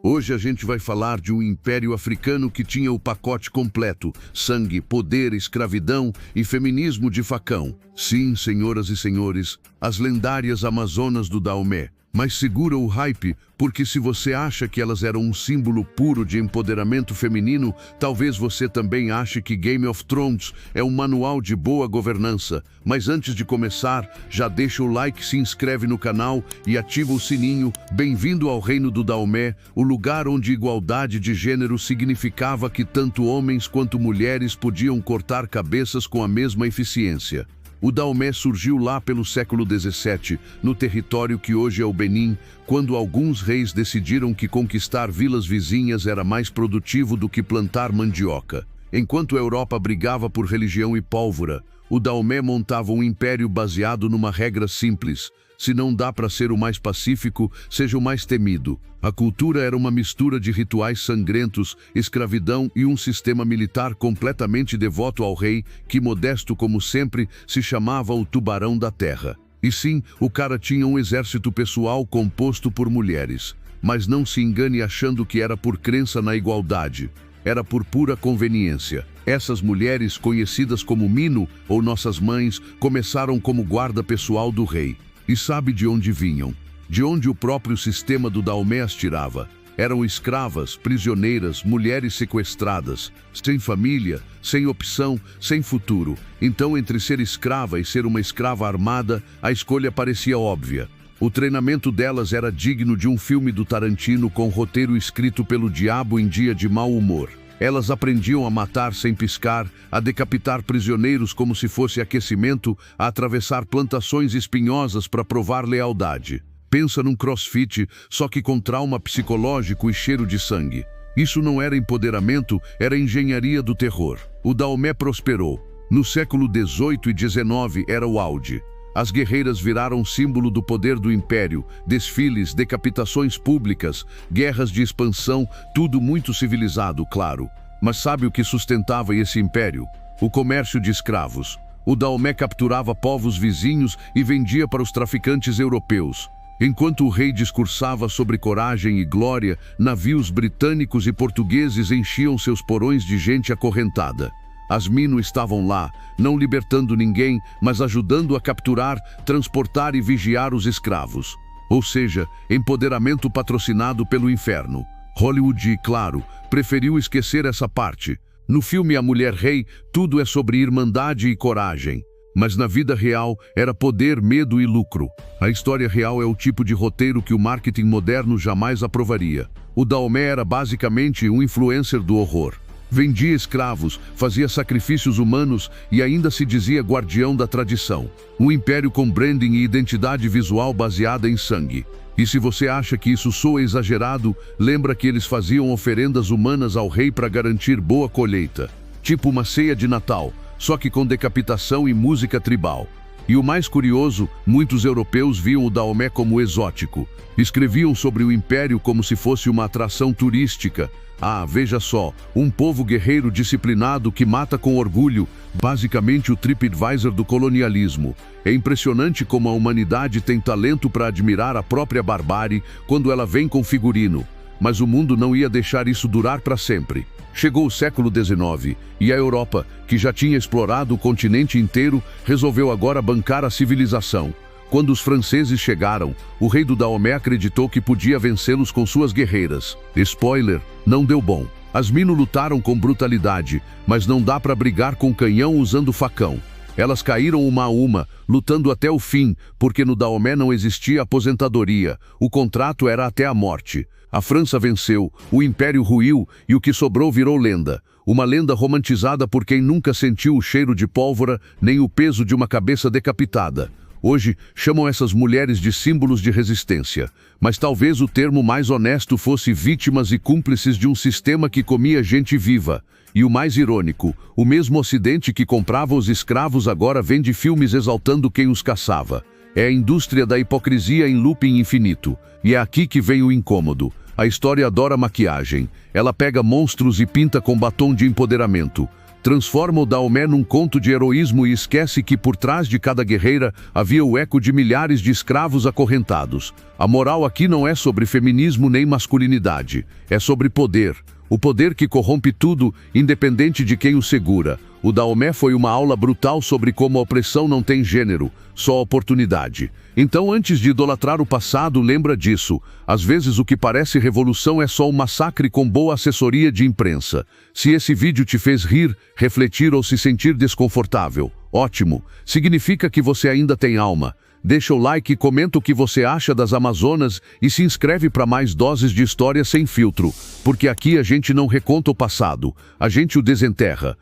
Hoje a gente vai falar de um império africano que tinha o pacote completo: sangue, poder, escravidão e feminismo de facão. Sim, senhoras e senhores, as lendárias Amazonas do Daomé. Mas segura o hype, porque se você acha que elas eram um símbolo puro de empoderamento feminino, talvez você também ache que Game of Thrones é um manual de boa governança. Mas antes de começar, já deixa o like, se inscreve no canal e ativa o sininho. Bem-vindo ao Reino do Daomé, o lugar onde igualdade de gênero significava que tanto homens quanto mulheres podiam cortar cabeças com a mesma eficiência. O Daomé surgiu lá pelo século XVII, no território que hoje é o Benin, quando alguns reis decidiram que conquistar vilas vizinhas era mais produtivo do que plantar mandioca. Enquanto a Europa brigava por religião e pólvora, o Daomé montava um império baseado numa regra simples: se não dá para ser o mais pacífico, seja o mais temido. A cultura era uma mistura de rituais sangrentos, escravidão e um sistema militar completamente devoto ao rei, que, modesto como sempre, se chamava o Tubarão da Terra. E sim, o cara tinha um exército pessoal composto por mulheres. Mas não se engane achando que era por crença na igualdade. Era por pura conveniência. Essas mulheres, conhecidas como Mino, ou nossas mães, começaram como guarda pessoal do rei. E sabe de onde vinham? De onde o próprio sistema do Daomé as tirava. Eram escravas, prisioneiras, mulheres sequestradas, sem família, sem opção, sem futuro. Então, entre ser escrava e ser uma escrava armada, a escolha parecia óbvia. O treinamento delas era digno de um filme do Tarantino com roteiro escrito pelo diabo em dia de mau humor. Elas aprendiam a matar sem piscar, a decapitar prisioneiros como se fosse aquecimento, a atravessar plantações espinhosas para provar lealdade. Pensa num crossfit, só que com trauma psicológico e cheiro de sangue. Isso não era empoderamento, era engenharia do terror. O Daomé prosperou. No século XVIII e XIX era o auge. As guerreiras viraram símbolo do poder do império, desfiles, decapitações públicas, guerras de expansão, tudo muito civilizado, claro. Mas sabe o que sustentava esse império? O comércio de escravos. O Daomé capturava povos vizinhos e vendia para os traficantes europeus. Enquanto o rei discursava sobre coragem e glória, navios britânicos e portugueses enchiam seus porões de gente acorrentada. As Mino estavam lá, não libertando ninguém, mas ajudando a capturar, transportar e vigiar os escravos. Ou seja, empoderamento patrocinado pelo inferno. Hollywood, claro, preferiu esquecer essa parte. No filme A Mulher Rei, tudo é sobre irmandade e coragem. Mas na vida real, era poder, medo e lucro. A história real é o tipo de roteiro que o marketing moderno jamais aprovaria. O Daomé era basicamente um influencer do horror. Vendia escravos, fazia sacrifícios humanos e ainda se dizia guardião da tradição. Um império com branding e identidade visual baseada em sangue. E se você acha que isso soa exagerado, lembra que eles faziam oferendas humanas ao rei para garantir boa colheita. Tipo uma ceia de Natal, só que com decapitação e música tribal. E o mais curioso, muitos europeus viam o Daomé como exótico. Escreviam sobre o império como se fosse uma atração turística. Ah, veja só, um povo guerreiro disciplinado que mata com orgulho, basicamente o TripAdvisor do colonialismo. É impressionante como a humanidade tem talento para admirar a própria barbárie quando ela vem com figurino. Mas o mundo não ia deixar isso durar para sempre. Chegou o século XIX e a Europa, que já tinha explorado o continente inteiro, resolveu agora bancar a civilização. Quando os franceses chegaram, o rei do Daomé acreditou que podia vencê-los com suas guerreiras. Spoiler, não deu bom. As Mino lutaram com brutalidade, mas não dá para brigar com canhão usando facão. Elas caíram uma a uma, lutando até o fim, porque no Daomé não existia aposentadoria. O contrato era até a morte. A França venceu, o império ruiu e o que sobrou virou lenda. Uma lenda romantizada por quem nunca sentiu o cheiro de pólvora nem o peso de uma cabeça decapitada. Hoje, chamam essas mulheres de símbolos de resistência, mas talvez o termo mais honesto fosse vítimas e cúmplices de um sistema que comia gente viva. E o mais irônico, o mesmo Ocidente que comprava os escravos agora vende filmes exaltando quem os caçava. É a indústria da hipocrisia em looping infinito. E é aqui que vem o incômodo. A história adora maquiagem. Ela pega monstros e pinta com batom de empoderamento. transforma o Daomé num conto de heroísmo e esquece que por trás de cada guerreira havia o eco de milhares de escravos acorrentados. A moral aqui não é sobre feminismo nem masculinidade, é sobre poder. O poder que corrompe tudo, independente de quem o segura. O Daomé foi uma aula brutal sobre como a opressão não tem gênero, só oportunidade. Então, antes de idolatrar o passado, lembra disso. Às vezes o que parece revolução é só um massacre com boa assessoria de imprensa. Se esse vídeo te fez rir, refletir ou se sentir desconfortável, ótimo. Significa que você ainda tem alma. Deixa o like, comenta o que você acha das Amazonas e se inscreve para mais doses de história sem filtro. Porque aqui a gente não reconta o passado, a gente o desenterra.